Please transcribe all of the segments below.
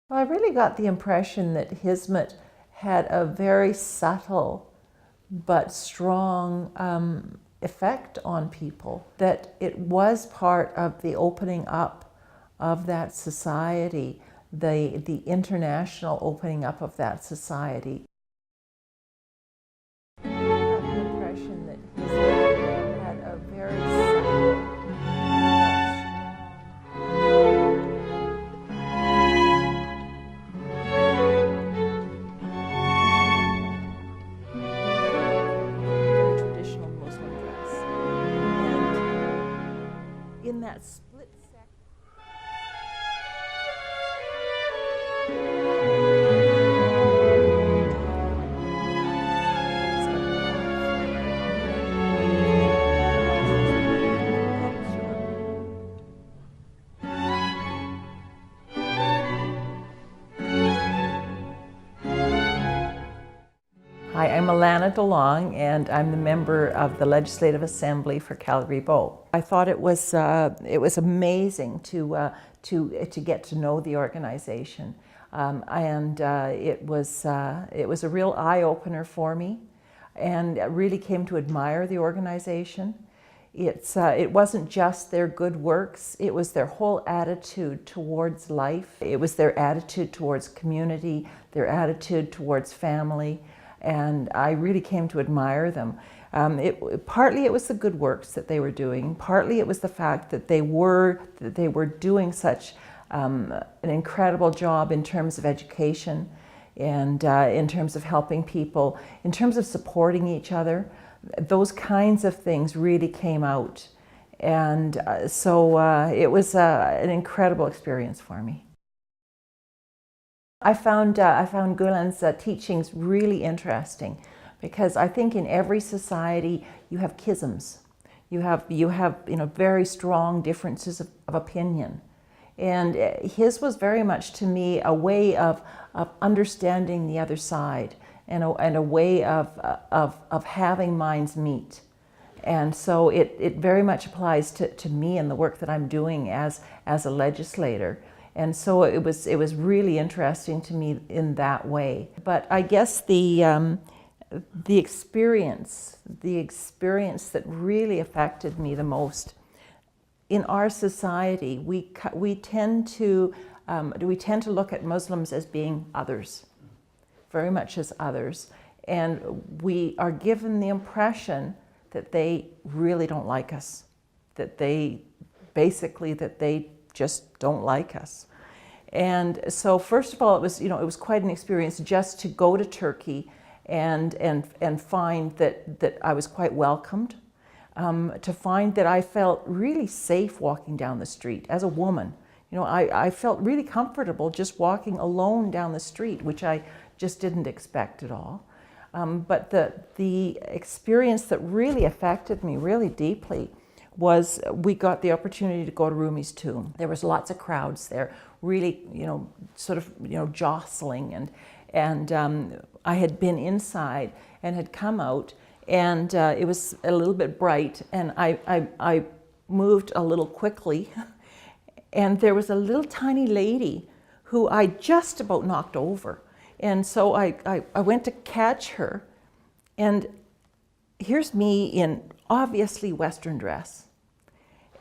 Well, I really got the impression that Hizmet had a very subtle but strong effect on people, that it was part of the opening up of that society, the international opening up of that society. I got the impression that Hizmet had a very subtle in that split second. Hi, I'm Allana DeLong, and I'm the member of the Legislative Assembly for Calgary-Bow. I thought it was amazing to get to know the organization, and it was a real eye-opener for me, and I really came to admire the organization. It wasn't just their good works, it was their whole attitude towards life. It was their attitude towards community, their attitude towards family. And I really came to admire them. Partly it was the good works that they were doing. Partly it was the fact that they were doing such an incredible job in terms of education and in terms of helping people, in terms of supporting each other. Those kinds of things really came out. And so it was an incredible experience for me. I found Gulen's teachings really interesting, because I think in every society you have schisms. You have very strong differences of opinion, and his was very much to me a way of understanding the other side, and a way of having minds meet. And so it very much applies to me and the work that I'm doing as a legislator. And so it was really interesting to me in that way. But I guess the experience that really affected me the most, in our society, we tend to look at Muslims as being others, very much as others, and we are given the impression that they really don't like us, that they just don't like us. And so first of all, it was quite an experience just to go to Turkey and find that I was quite welcomed, to find that I felt really safe walking down the street as a woman. I felt really comfortable just walking alone down the street, which I just didn't expect at all. But the experience that really affected me really deeply was we got the opportunity to go to Rumi's tomb. There was lots of crowds there, really, jostling, and I had been inside and had come out, and it was a little bit bright, and I moved a little quickly, and there was a little tiny lady who I just about knocked over, and so I went to catch her, and here's me in obviously Western dress,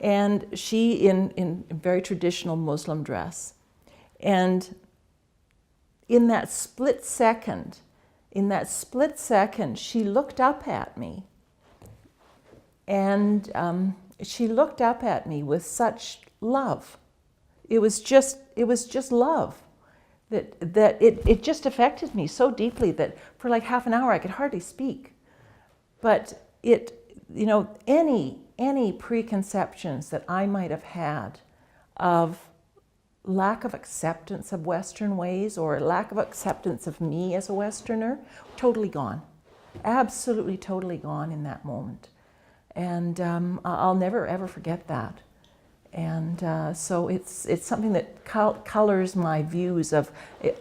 and she in very traditional Muslim dress. And in that split second, she looked up at me. And she looked up at me with such love. It was just love. That it just affected me so deeply that for like half an hour I could hardly speak. But any preconceptions that I might have had of lack of acceptance of Western ways or lack of acceptance of me as a Westerner, totally gone. Absolutely totally gone in that moment. And I'll never ever forget that. And so it's something that colors my views of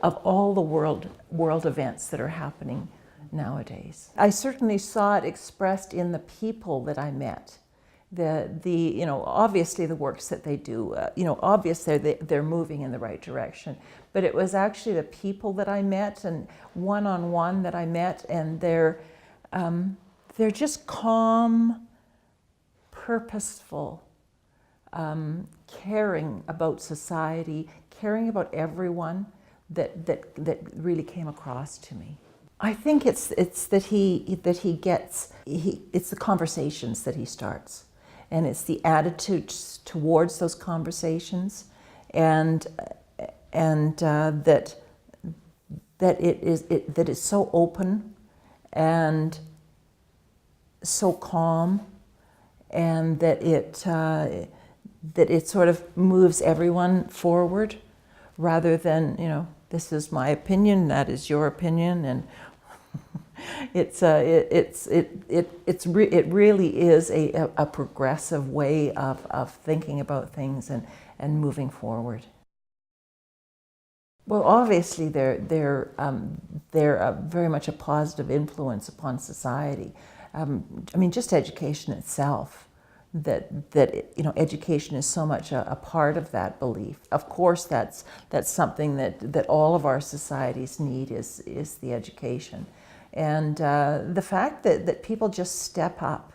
all the world events that are happening nowadays. I certainly saw it expressed in the people that I met. Obviously the works that they do, obviously they're moving in the right direction. But it was actually the people that I met and one-on-one that I met, and they're just calm, purposeful, caring about society, caring about everyone that really came across to me. I think it's that it's the conversations that he starts, and it's the attitudes towards those conversations, and that it's so open and so calm, and that it sort of moves everyone forward, rather than, this is my opinion, that is your opinion, and it really is a progressive way of thinking about things and moving forward. Well, obviously they're very much a positive influence upon society. Just education itself. That education is so much a part of that belief. Of course, that's something that all of our societies need is the education, and the fact that people just step up,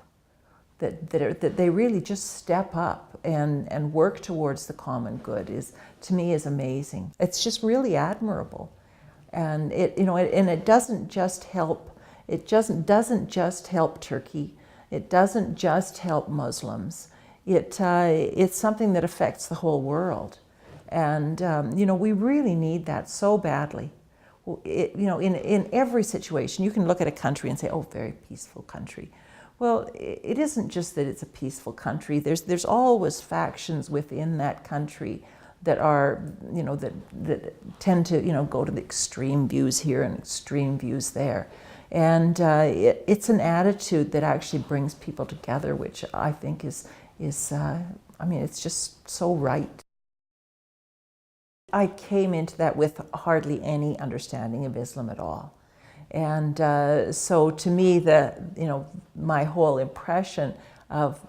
that they really just step up and work towards the common good to me is amazing. It's just really admirable, and it doesn't just help. It doesn't just help Turkey. It doesn't just help Muslims. It's something that affects the whole world. And, we really need that so badly. In every situation, you can look at a country and say, oh, very peaceful country. Well, it isn't just that it's a peaceful country. There's always factions within that country that are, that tend to, go to the extreme views here and extreme views there. And it's an attitude that actually brings people together, which I think is it's just so right. I came into that with hardly any understanding of Islam at all. And so to me, my whole impression of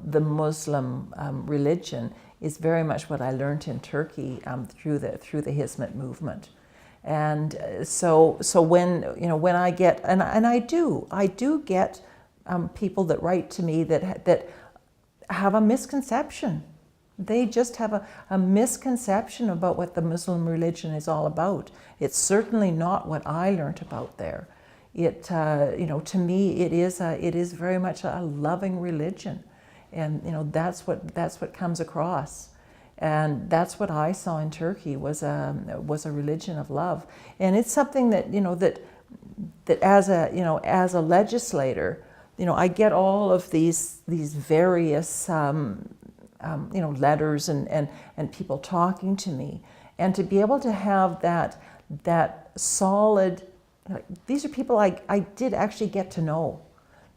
the Muslim religion is very much what I learned in Turkey through the Hizmet movement. And so when I get, and I do get people that write to me that have a misconception. They just have a misconception about what the Muslim religion is all about. It's certainly not what I learned about there. To me, it is very much a loving religion, and that's what comes across. And that's what I saw in Turkey was a religion of love, and it's something that that as a legislator, I get all of these various letters and people talking to me, and to be able to have that solid. These are people I did actually get to know.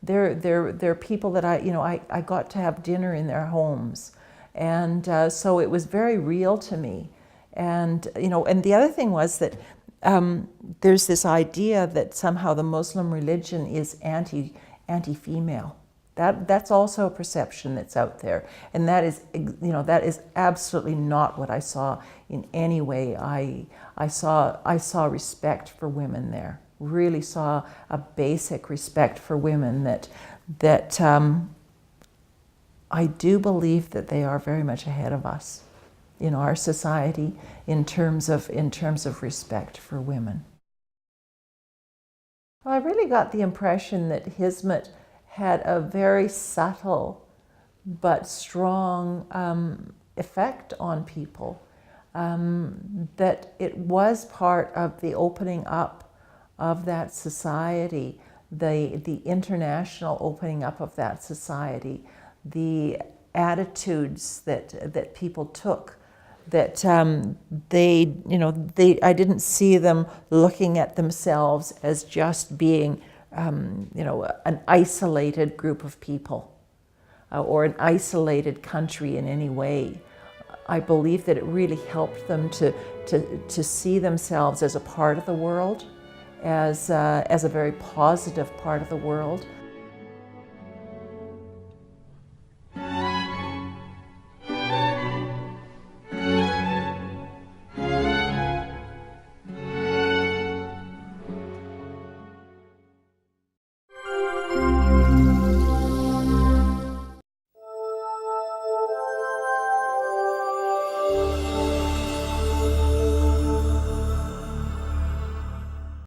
They're people that I got to have dinner in their homes. And so it was very real to me, and and the other thing was that there's this idea that somehow the Muslim religion is anti-female. That's also a perception that's out there, and that is absolutely not what I saw in any way. I saw respect for women there. Really saw a basic respect for women that. I do believe that they are very much ahead of us in our society in terms of respect for women. Well, I really got the impression that Hizmet had a very subtle but strong effect on people, that it was part of the opening up of that society, the international opening up of that society, the attitudes that people took, that I didn't see them looking at themselves as just being an isolated group of people or an isolated country in any way. I believe that it really helped them to see themselves as a part of the world, as a very positive part of the world.